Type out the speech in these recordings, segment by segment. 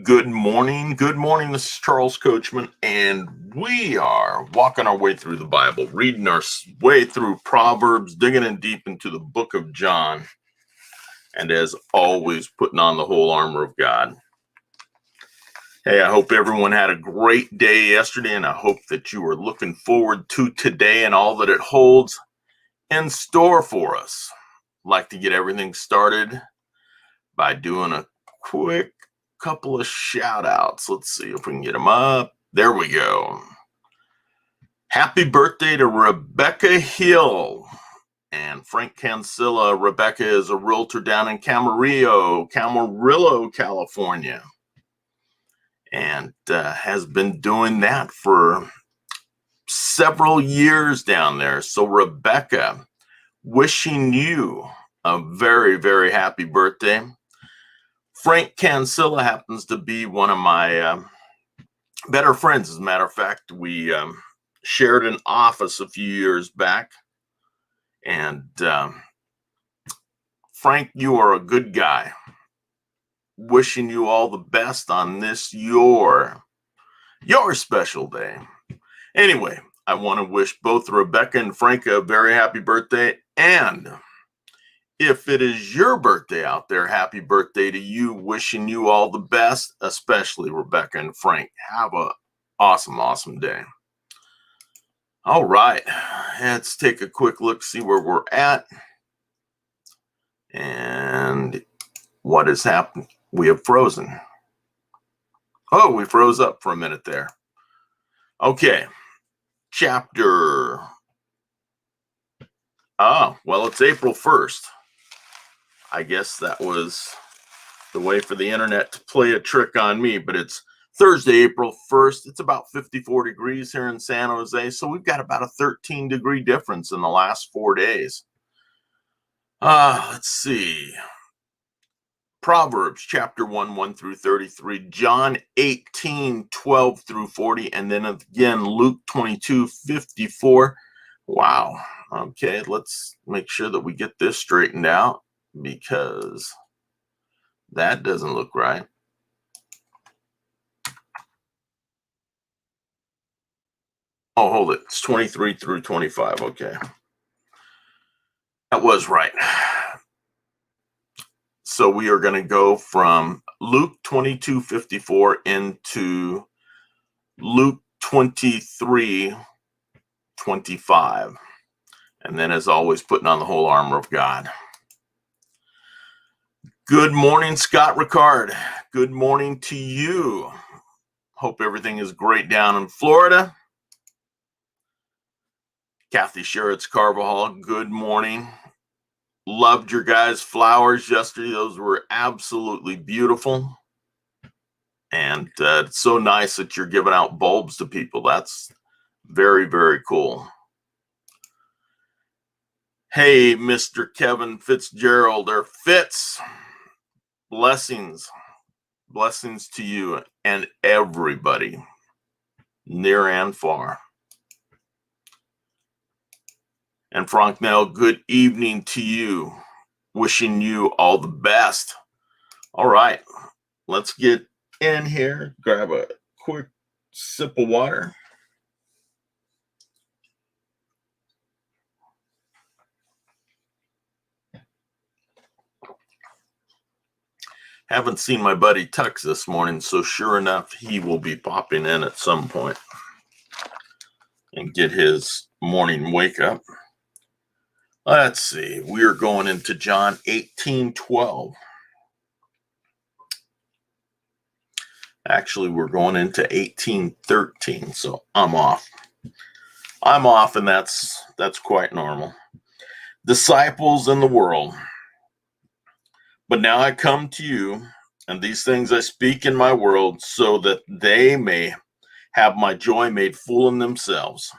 Good morning. Good morning. This is Charles Coachman, and we are walking our way through the Bible, reading our way through Proverbs, digging in deep into the book of John, and as always, putting on the whole armor of God. Hey, I hope everyone had a great day yesterday, and I hope that you are looking forward to today and all that it holds in store for us. I'd like to get everything started by doing a quick couple of shout outs. Let's see if we can get them up. There we go. Happy birthday to Rebecca Hill and Frank Cancilla. Rebecca is a realtor down in Camarillo, California, and has been doing that for several years down there. So Rebecca, wishing you a very, very happy birthday. Frank Cancilla happens to be one of my better friends. As a matter of fact, we shared an office a few years back. And Frank, you are a good guy. Wishing you all the best on this, your special day. Anyway, I want to wish both Rebecca and Frank a very happy birthday. And if it is your birthday out there, happy birthday to you. Wishing you all the best, especially Rebecca and Frank. Have a awesome day. All right, let's take a quick look, see where we're at and what has happened. We have frozen. Oh, we froze up for a minute there. Okay, chapter. Well, it's April 1st. I guess that was the way for the internet to play a trick on me, but it's Thursday, April 1st. It's about 54 degrees here in San Jose, so we've got about a 13-degree difference in the last 4 days. Let's see. Proverbs chapter 1 through 33, John 18, 12 through 40, and then again Luke 22, 54. Wow. Okay, let's make sure that we get this straightened out, because that doesn't look right. Oh, hold it. It's 23 through 25. Okay. That was right. So we are going to go from Luke 22, 54 into Luke 23, 25. And then, as always, putting on the whole armor of God. Good morning, Scott Ricard. Good morning to you. Hope everything is great down in Florida. Kathy Sherritt's Carvajal, good morning. Loved your guys' flowers yesterday. Those were absolutely beautiful. And it's so nice that you're giving out bulbs to people. That's very, very cool. Hey, Mr. Kevin Fitzgerald, or Fitz. Blessings to you and everybody, near and far. And Frank Nell, good evening to you. Wishing you all the best. All right, let's get in here. Grab a quick sip of water. Haven't seen my buddy Tux this morning, so sure enough, he will be popping in at some point and get his morning wake up. Let's see. We are going into John 18:12. Actually, we're going into 18:13, so I'm off. And that's quite normal. Disciples in the world. But now I come to you, and these things I speak in my world, so that they may have my joy made full in themselves.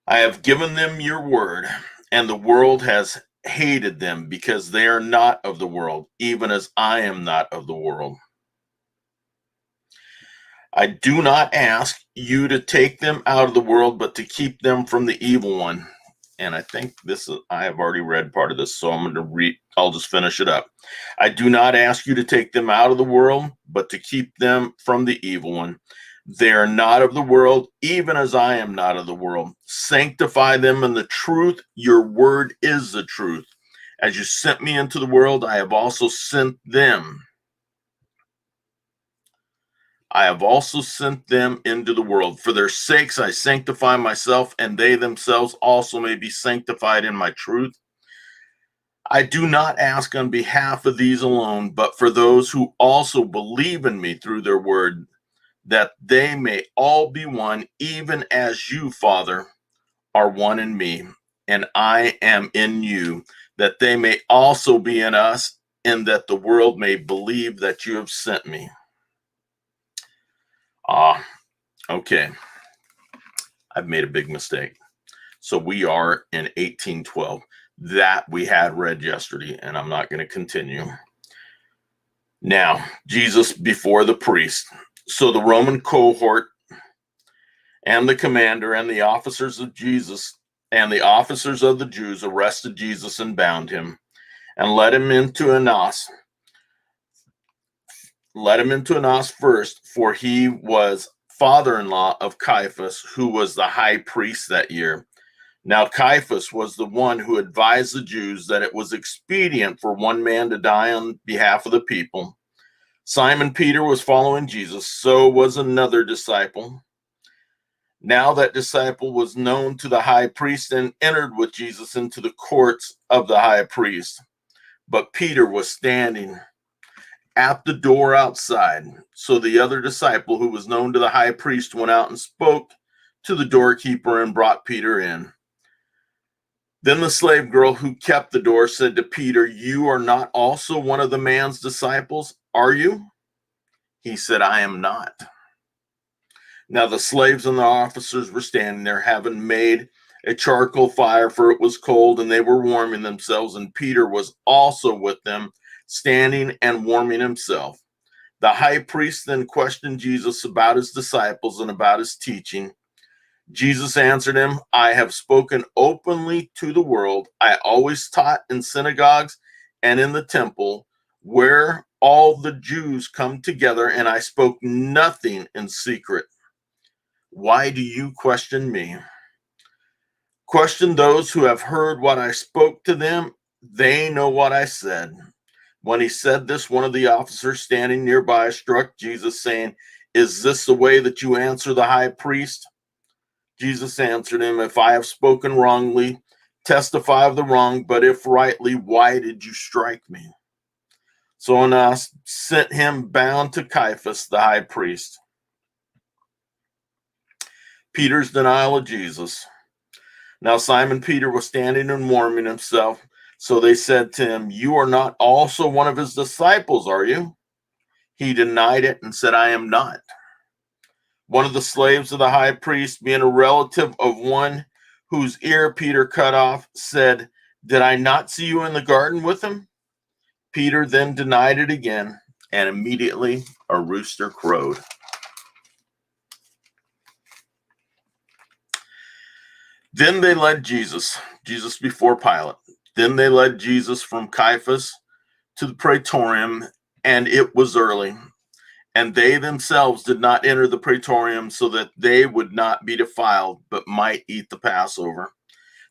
I have given them your word, and the world has hated them, because they are not of the world, even as I am not of the world. I do not ask you to take them out of the world, but to keep them from the evil one. And I think I have already read part of this, so I'm going to I'll just finish it up. I do not ask you to take them out of the world, but to keep them from the evil one. They are not of the world, even as I am not of the world. Sanctify them in the truth. Your word is the truth. As you sent me into the world, I have also sent them. I have also sent them into the world. For their sakes I sanctify myself, and they themselves also may be sanctified in my truth. I do not ask on behalf of these alone, but for those who also believe in me through their word, that they may all be one, even as you, Father, are one in me, and I am in you, that they may also be in us, and that the world may believe that you have sent me. Okay. I've made a big mistake. So we are in 1812. That we had read yesterday, and I'm not going to continue. Now, Jesus before the priest. So the Roman cohort and the commander and the officers of Jesus and the officers of the Jews arrested Jesus and bound him and led him into Annas. Led him into Annas first, for he was father-in-law of Caiaphas, who was the high priest that year. Now Caiaphas was the one who advised the Jews that it was expedient for one man to die on behalf of the people. Simon Peter was following Jesus, so was another disciple. Now that disciple was known to the high priest and entered with Jesus into the courts of the high priest. But Peter was standing at the door outside. So the other disciple, who was known to the high priest, went out and spoke to the doorkeeper and brought Peter in. Then the slave girl who kept the door said to Peter, "You are not also one of the man's disciples, are you?" He said, "I am not." Now the slaves and the officers were standing there, having made a charcoal fire, for it was cold, and they were warming themselves, and Peter was also with them, standing and warming himself. The high priest then questioned Jesus about his disciples and about his teaching. Jesus answered him, "I have spoken openly to the world. I always taught in synagogues and in the temple, where all the Jews come together, and I spoke nothing in secret. Why do you question me? Question those who have heard what I spoke to them. They know what I said." When he said this, one of the officers standing nearby struck Jesus, saying, "Is this the way that you answer the high priest?" Jesus answered him, "If I have spoken wrongly, testify of the wrong, but if rightly, why did you strike me?" So Annas sent him bound to Caiaphas, the high priest. Peter's denial of Jesus. Now Simon Peter was standing and warming himself. So they said to him, "You are not also one of his disciples, are you?" He denied it and said, "I am not." One of the slaves of the high priest, being a relative of one whose ear Peter cut off, said, "Did I not see you in the garden with him?" Peter then denied it again, and immediately a rooster crowed. Then they led Jesus before Pilate. Then they led Jesus from Caiaphas to the praetorium, and it was early. And they themselves did not enter the praetorium, so that they would not be defiled, but might eat the Passover.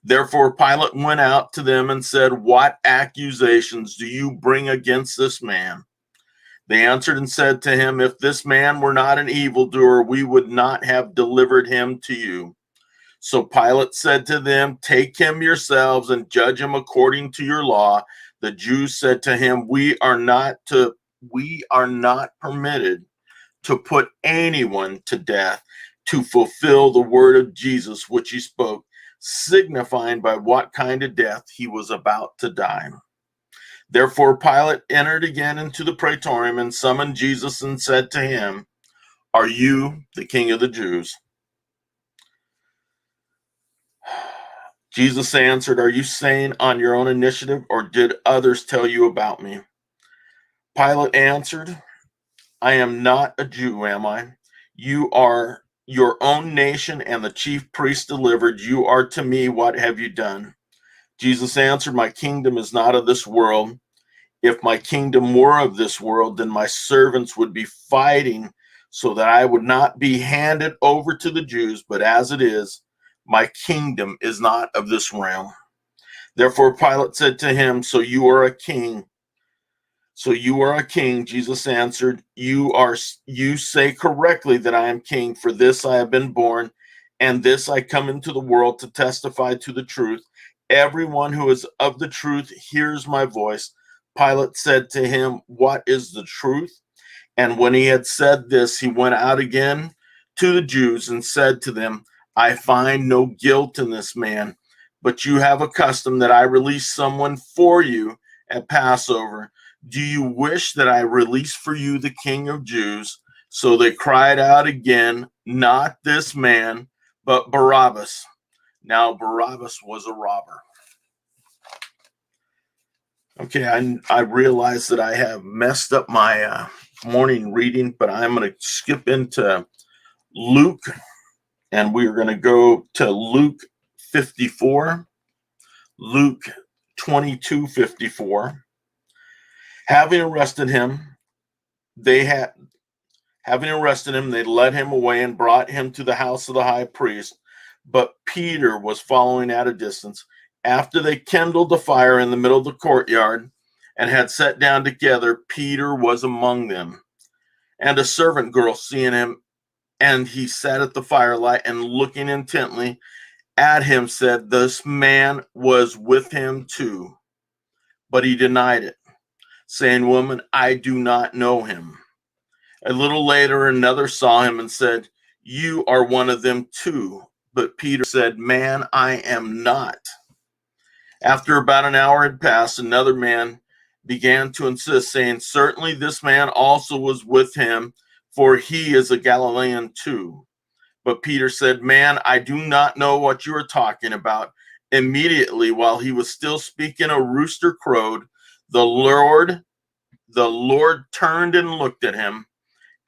Therefore Pilate went out to them and said, "What accusations do you bring against this man?" They answered and said to him, "If this man were not an evildoer, we would not have delivered him to you." So Pilate said to them, "Take him yourselves and judge him according to your law." The Jews said to him, we are not permitted to put anyone to death, to fulfill the word of Jesus, which he spoke, signifying by what kind of death he was about to die. Therefore Pilate entered again into the praetorium and summoned Jesus and said to him, "Are you the king of the Jews?" Jesus answered, "Are you saying on your own initiative, or did others tell you about me?" Pilate answered, "I am not a Jew, am I? You are your own nation and the chief priests delivered. You are to me. What have you done? Jesus answered, my kingdom is not of this world. If my kingdom were of this world, then my servants would be fighting so that I would not be handed over to the Jews. But as it is, my kingdom is not of this realm. Therefore Pilate said to him, So you are a king. Jesus answered, you say correctly that I am king. For this I have been born, and this I come into the world to testify to the truth. Everyone who is of the truth hears my voice. Pilate said to him, What is the truth? And when he had said this, he went out again to the Jews and said to them, I find no guilt in this man, but you have a custom that I release someone for you at Passover. Do you wish that I release for you the King of Jews? So they cried out again, Not this man, but Barabbas. Now Barabbas was a robber. Okay, I realize that I have messed up my morning reading, but I'm going to skip into Luke, and we're going to go to Luke 54, Luke 22:54. Having arrested him, they led him away and brought him to the house of the high priest. But Peter was following at a distance. After they kindled the fire in the middle of the courtyard and had sat down together, Peter was among them. And a servant girl, seeing him, and he sat at the firelight and looking intently at him, said, This man was with him too. But he denied it, saying, Woman, I do not know him. A little later, another saw him and said, You are one of them too. But Peter said, Man, I am not. After about an hour had passed, another man began to insist, saying, Certainly this man also was with him, for he is a Galilean too. But Peter said, Man, I do not know what you are talking about. Immediately, while he was still speaking, a rooster crowed. The Lord turned and looked at him.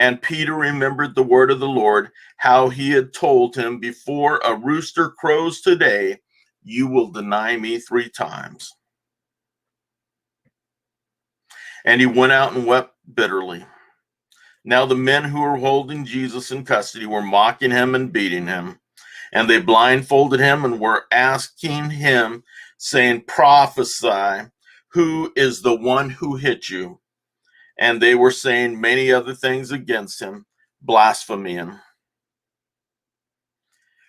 And Peter remembered the word of the Lord, how he had told him, Before a rooster crows today, you will deny me 3 times. And he went out and wept bitterly. Now the men who were holding Jesus in custody were mocking him and beating him. And they blindfolded him and were asking him, saying, Prophesy, who is the one who hit you? And they were saying many other things against him, blaspheming.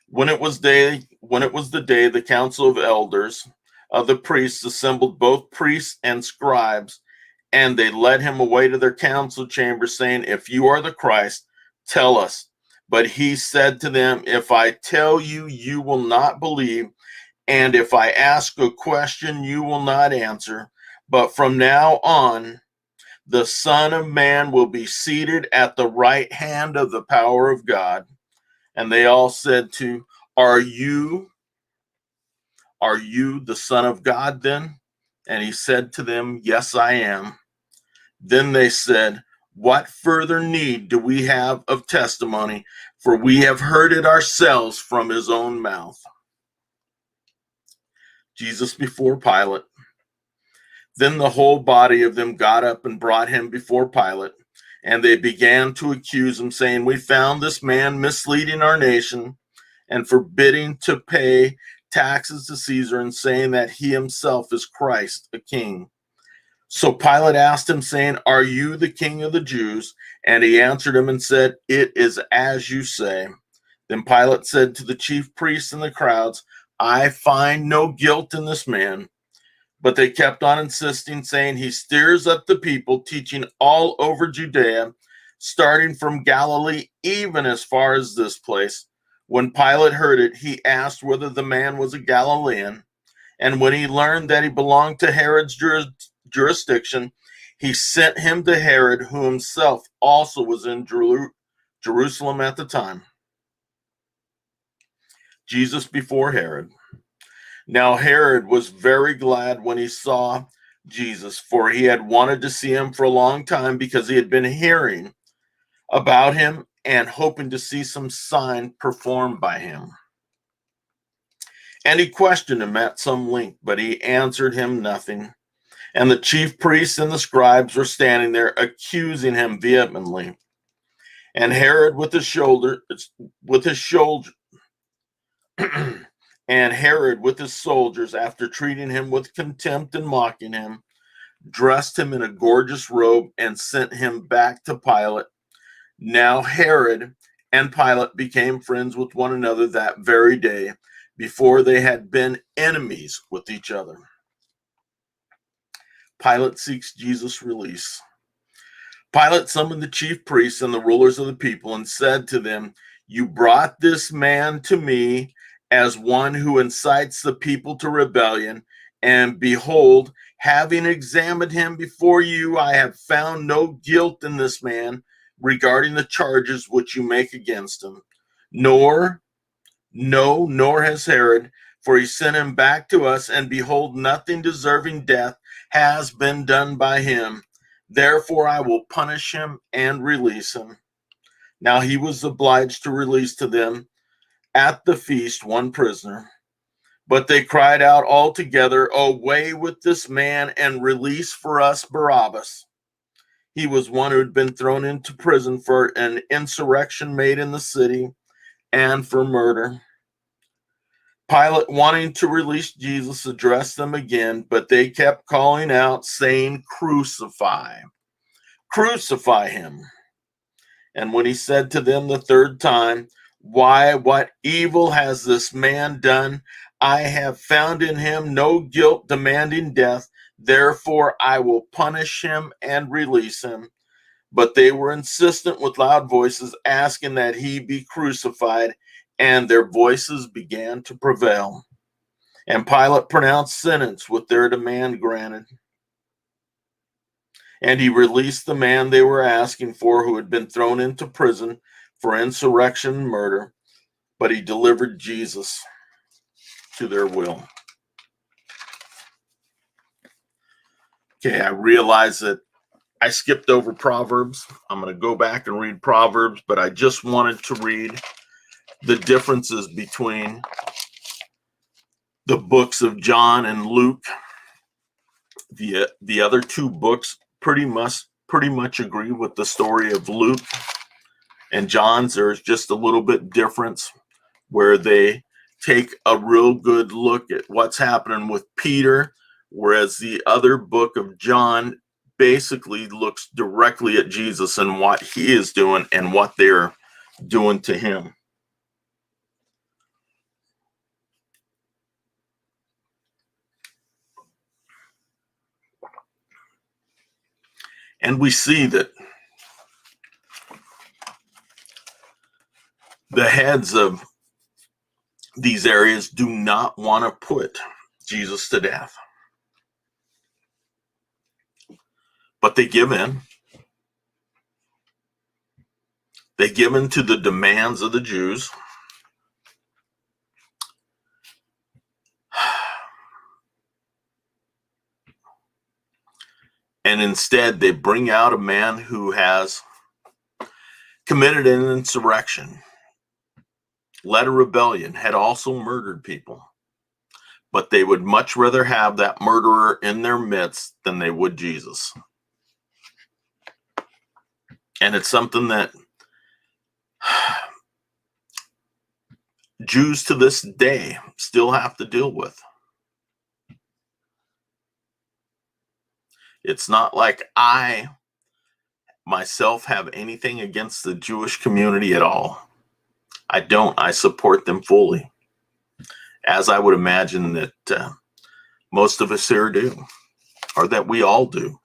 When it was the day, the council of elders of the priests assembled, both priests and scribes, and they led him away to their council chamber, saying, If you are the Christ, tell us. But he said to them, If I tell you, you will not believe, and if I ask a question, you will not answer. But from now on, the Son of Man will be seated at the right hand of the power of God. And they all said to, Are you the Son of God then? And he said to them, Yes, I am. Then they said, What further need do we have of testimony? For we have heard it ourselves from his own mouth. Jesus before Pilate. Then the whole body of them got up and brought him before Pilate, and they began to accuse him, saying, We found this man misleading our nation and forbidding to pay taxes to Caesar, and saying that he himself is Christ, a king. So Pilate asked him, saying, Are you the king of the Jews? And he answered him and said, It is as you say. Then Pilate said to the chief priests and the crowds, I find no guilt in this man. But they kept on insisting, saying, He stirs up the people, teaching all over Judea, starting from Galilee, even as far as this place. When Pilate heard it, he asked whether the man was a Galilean. And when he learned that he belonged to Herod's jurisdiction, he sent him to Herod, who himself also was in Jerusalem at the time. Jesus before Herod. Now Herod was very glad when he saw Jesus, for he had wanted to see him for a long time, because he had been hearing about him and hoping to see some sign performed by him. And he questioned him at some length, but he answered him nothing. And the chief priests and the scribes were standing there, accusing him vehemently. And Herod with his soldiers, after treating him with contempt and mocking him, dressed him in a gorgeous robe and sent him back to Pilate. Now Herod and Pilate became friends with one another that very day. Before they had been enemies with each other. Pilate seeks Jesus' release. Pilate summoned the chief priests and the rulers of the people and said to them, "You brought this man to me as one who incites the people to rebellion, and behold, having examined him before you, I have found no guilt in this man regarding the charges which you make against him. Nor has Herod, for he sent him back to us, and behold, nothing deserving death has been done by him. Therefore I will punish him and release him." Now he was obliged to release to them at the feast one prisoner. But they cried out all together, "Away with this man, and release for us Barabbas." He was one who had been thrown into prison for an insurrection made in the city and for murder. Pilate, wanting to release Jesus, addressed them again, but they kept calling out, saying, "Crucify, crucify him." And when he said to them the third time, "Why, what evil has this man done? I have found in him no guilt demanding death. Therefore I will punish him and release him." But they were insistent with loud voices, asking that he be crucified, and their voices began to prevail. And Pilate pronounced sentence with their demand granted. And he released the man they were asking for, who had been thrown into prison for insurrection and murder, but he delivered Jesus to their will. Okay, I realize that I skipped over Proverbs. I'm going to go back and read Proverbs, but I just wanted to read the differences between the books of John and Luke. The other two books pretty much agree with the story of Luke and John's. There's just a little bit difference where they take a real good look at what's happening with Peter, whereas the other book of John basically looks directly at Jesus and what he is doing and what they're doing to him. And we see that the heads of these areas do not want to put Jesus to death. But they give in. They give in to the demands of the Jews. And instead, they bring out a man who has committed an insurrection, led a rebellion, had also murdered people. But they would much rather have that murderer in their midst than they would Jesus. And it's something that Jews to this day still have to deal with. It's not like I myself have anything against the Jewish community at all. I don't. I support them fully, as I would imagine that most of us here do, or that we all do.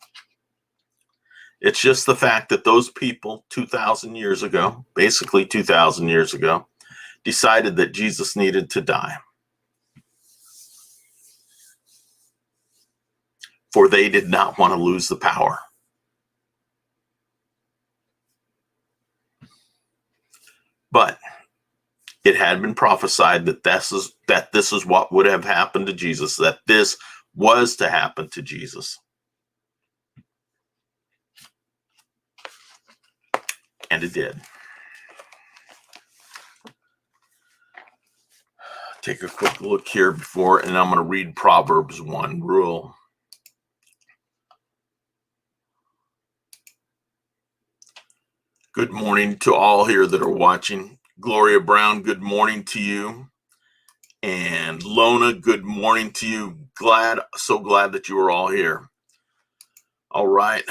It's just the fact that those people 2,000 years ago, basically 2,000 years ago, decided that Jesus needed to die. For they did not want to lose the power. But it had been prophesied that this is what would have happened to Jesus, that this was to happen to Jesus. And it did. take a quick look here before, and I'm going to read Proverbs 1 rule. Good morning to all here that are watching. Gloria Brown, good morning to you. And Lona, good morning to you. So glad that you are all here. All right.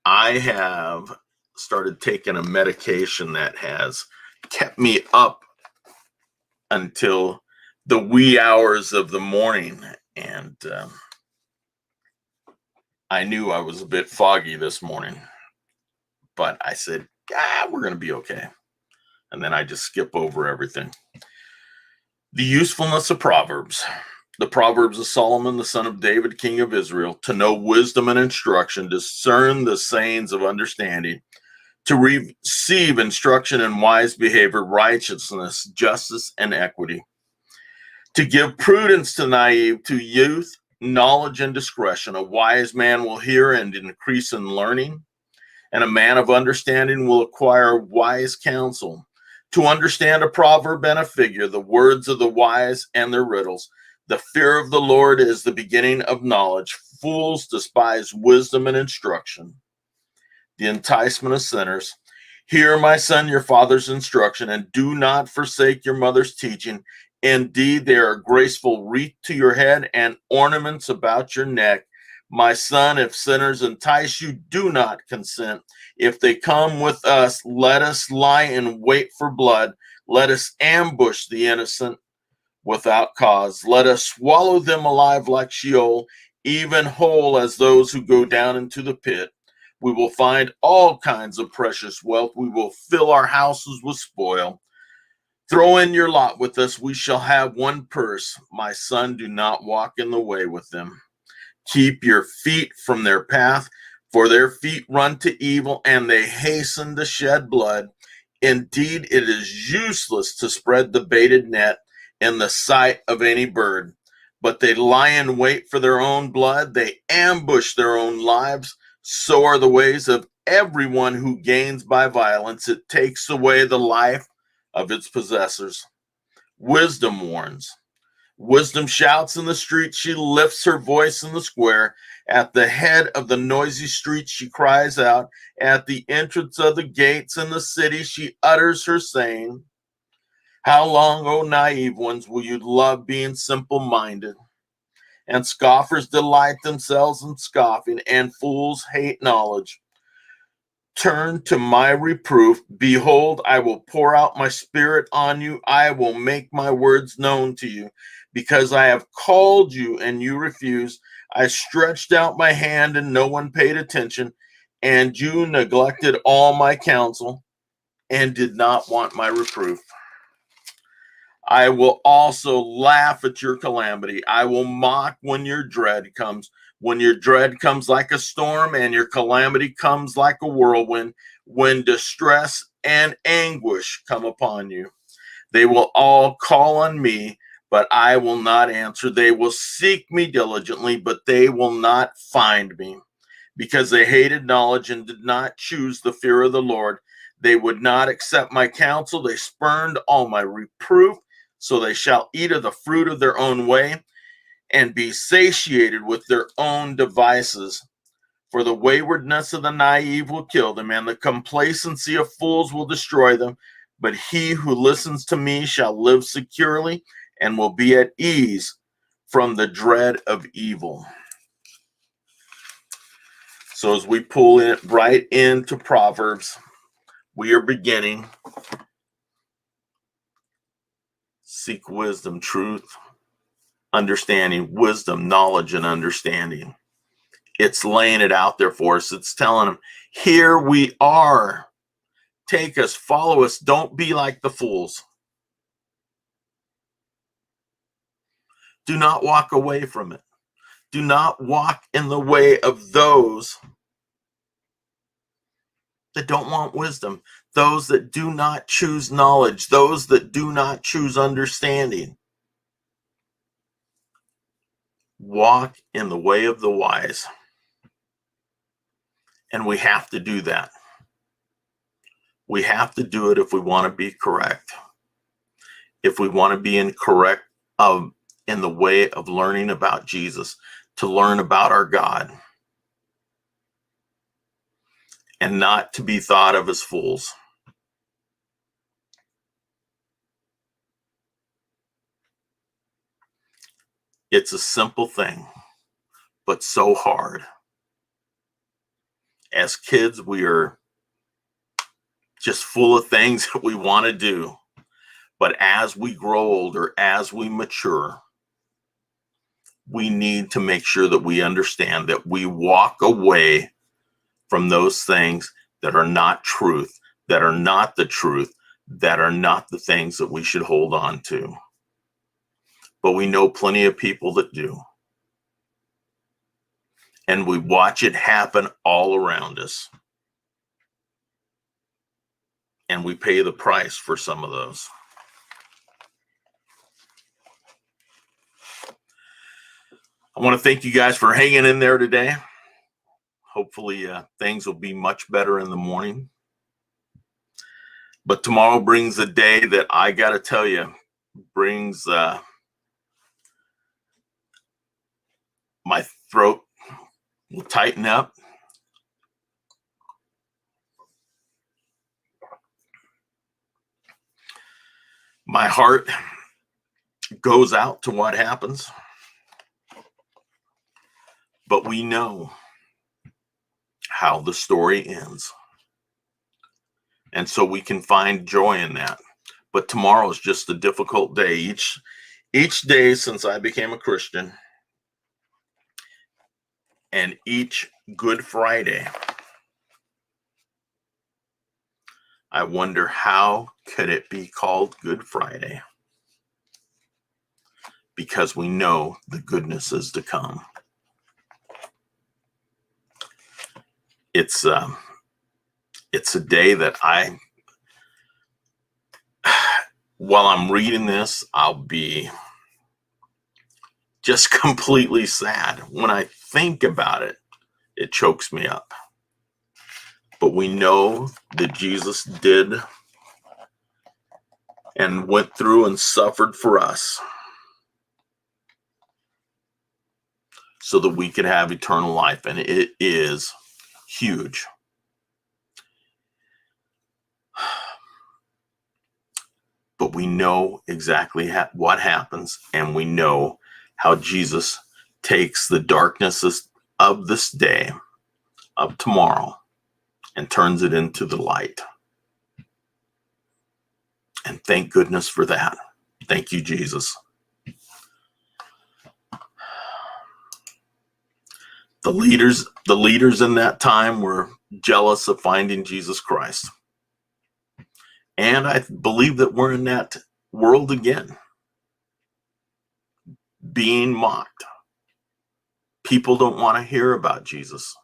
I have started taking a medication that has kept me up until the wee hours of the morning. And I knew I was a bit foggy this morning, but I said, we're going to be okay. And then I just skip over everything. The usefulness of Proverbs. The Proverbs of Solomon, the son of David, king of Israel, to know wisdom and instruction, discern the sayings of understanding, to receive instruction in wise behavior, righteousness, justice, and equity, to give prudence to naive, to youth, knowledge and discretion. A wise man will hear and increase in learning, and a man of understanding will acquire wise counsel. To understand a proverb and a figure, the words of the wise and their riddles. The fear of the Lord is the beginning of knowledge. Fools despise wisdom and instruction. The enticement of sinners. Hear, my son, your father's instruction, and do not forsake your mother's teaching. Indeed, they are a graceful wreath to your head and ornaments about your neck. My son, if sinners entice you, do not consent. If they come with us, let us lie in wait for blood. Let us ambush the innocent without cause. Let us swallow them alive like Sheol, even whole as those who go down into the pit. We will find all kinds of precious wealth. We will fill our houses with spoil. Throw in your lot with us. We shall have one purse. My son, do not walk in the way with them. Keep your feet from their path, for their feet run to evil, and they hasten to shed blood. Indeed, it is useless to spread the baited net in the sight of any bird, but they lie in wait for their own blood. They ambush their own lives. So are the ways of everyone who gains by violence. It takes away the life of its possessors. Wisdom warns. Wisdom shouts in the street. She lifts her voice in the square. At the head of the noisy street, she cries out. At the entrance of the gates in the city, she utters her saying, how long, O naive ones, will you love being simple-minded? And scoffers delight themselves in scoffing, and fools hate knowledge. Turn to my reproof. Behold, I will pour out my spirit on you. I will make my words known to you. Because I have called you and you refused. I stretched out my hand and no one paid attention. And you neglected all my counsel and did not want my reproof. I will also laugh at your calamity. I will mock when your dread comes. When your dread comes like a storm and your calamity comes like a whirlwind, when distress and anguish come upon you. They will all call on me, but I will not answer. They will seek me diligently, but they will not find me. Because they hated knowledge and did not choose the fear of the Lord. They would not accept my counsel. They spurned all my reproof. So they shall eat of the fruit of their own way and be satiated with their own devices. For the waywardness of the naive will kill them, and the complacency of fools will destroy them. But he who listens to me shall live securely and will be at ease from the dread of evil. So as we pull it right into Proverbs, we are beginning. Seek wisdom, truth, understanding, wisdom, knowledge, and understanding. It's laying it out there for us. It's telling them, here we are. Take us, follow us. Don't be like the fools. Do not walk away from it. Do not walk in the way of those that don't want wisdom, those that do not choose knowledge, those that do not choose understanding. Walk in the way of the wise. And we have to do that. We have to do it if we want to be correct. If we want to be in the way of learning about Jesus, to learn about our God, and not to be thought of as fools. It's a simple thing, but so hard. As kids, we are just full of things that we want to do. But as we grow older, as we mature, we need to make sure that we understand that we walk away from those things that are not truth, that are not the truth, that are not the things that we should hold on to. But we know plenty of people that do. And we watch it happen all around us. And we pay the price for some of those. I want to thank you guys for hanging in there today. Hopefully things will be much better in the morning. But tomorrow brings a day that I got to tell you, brings my throat will tighten up. My heart goes out to what happens. But we know how the story ends. And so we can find joy in that. But tomorrow is just a difficult day. Each day since I became a Christian, and each Good Friday, I wonder, how could it be called Good Friday? Because we know the goodness is to come. It's a day that while I'm reading this, I'll be just completely sad. When I think about it, it chokes me up. But we know that Jesus did and went through and suffered for us so that we could have eternal life. And it is huge. But we know exactly what happens, and we know how Jesus takes the darkness of this day, of tomorrow, and turns it into the light. And thank goodness for that. Thank you, Jesus. The leaders in that time were jealous of finding Jesus Christ. And I believe that we're in that world again, being mocked. People don't want to hear about Jesus,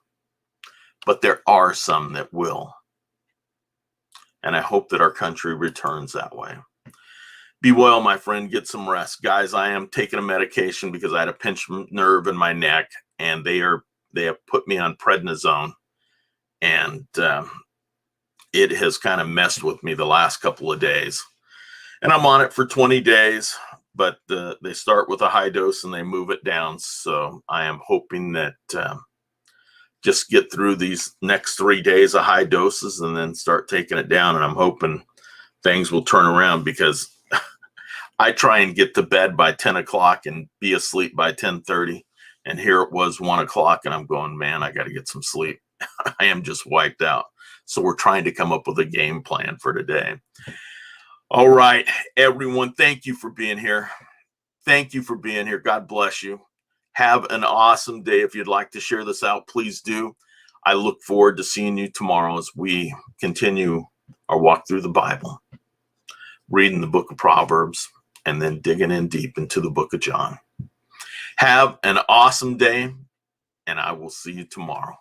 but there are some that will. And I hope that our country returns that way. Be well, my friend. Get some rest. Guys, I am taking a medication because I had a pinched nerve in my neck, and they have put me on prednisone. And it has kind of messed with me the last couple of days. And I'm on it for 20 days, but they start with a high dose and they move it down. So I am hoping that just get through these next 3 days of high doses and then start taking it down. And I'm hoping things will turn around, because I try and get to bed by 10 o'clock and be asleep by 10:30. And here it was 1 o'clock and I'm going, man, I got to get some sleep. I am just wiped out. So we're trying to come up with a game plan for today. All right, everyone, thank you for being here. Thank you for being here. God bless you. Have an awesome day. If you'd like to share this out, please do. I look forward to seeing you tomorrow as we continue our walk through the Bible, reading the book of Proverbs, and then digging in deep into the book of John. Have an awesome day, and I will see you tomorrow.